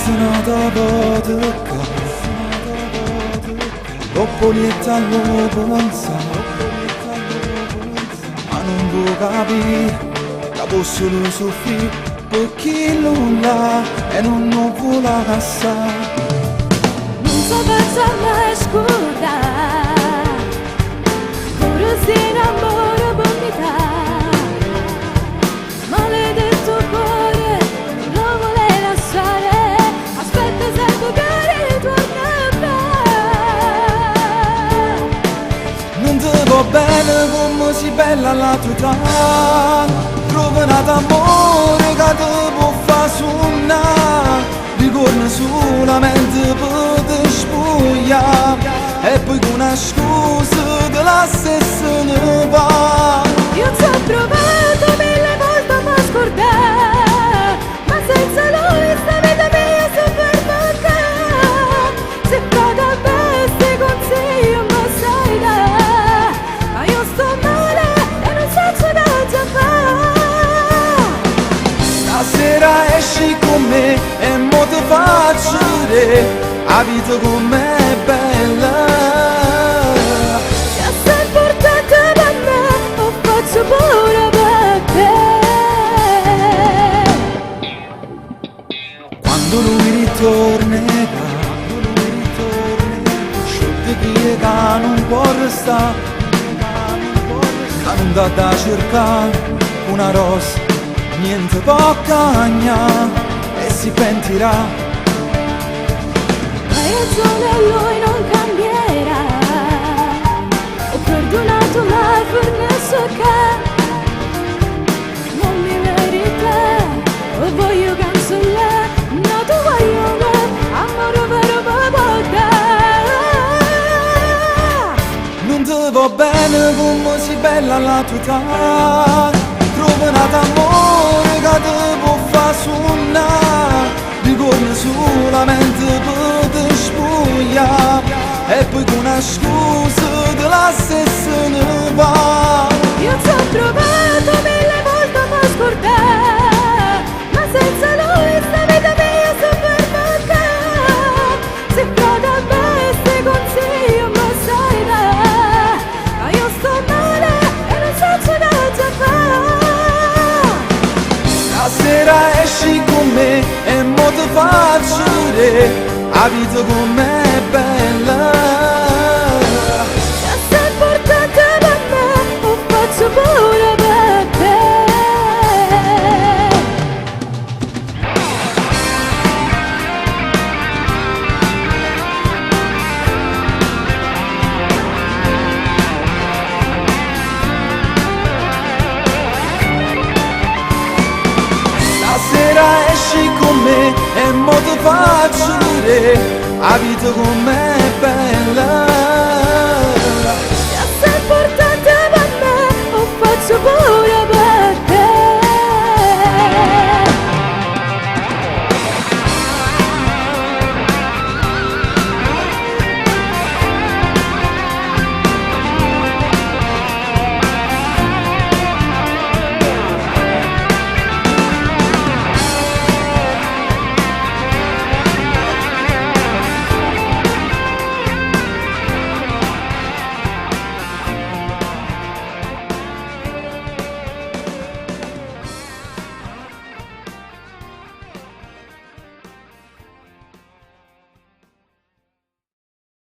Sınada vodka L'oppolietta all'opulenza Ma non può capire che posso lo soffrire perché nulla e non vuole la cassa. Non so cosa mai scordare, ora si innamora per metà. Maledetto cuore, non lo vuole lasciare, aspetta sempre che ritorna a me. Non ti va bene come si bella la tua età, trova un amore che ti può far suonare, ricorda solamente per te spogliare, e poi con una scusa della stessa ne va. Io ci ho provato 1000 volte a scordare, ma senza lui sta vita mia si ferma qua. Se vado a bestia consiglio ma sai dare, ma io sto male e non so cosa già fare. Stasera esci con me e mo ti faccio vedere la vita com'è bella. Ci sei portata da me, lo faccio pure per te. Quando lui ritornerà, sciolti chi che non può restare, che non dà da cercare una rosa, niente può cagnare e si pentirà. Hai ragione, lui non cambierà. Ho perdonato ma fornesso che non mi merita. Lo voglio cancellare, no tu voglio me, amore vero papà. Non ti va bene come si bella la tua età, trova un amore che ti può far suonare, ricorda solamente per te spogliare, e poi con una scusa della stessa ne va. Io ci ho provato 1000 volte a scordare, ma senza lui sta vita mia si ferma qua. Se vado a bestia consiglio ma sai dare, ma io sto male e non so cosa già fare. Stasera esci con me e mo ti faccio vedere la vita com'è bella. Ci sei portata da me, lo faccio pure per te. Stasera esci con me e mo ti faccio vedere la vita com'è bella.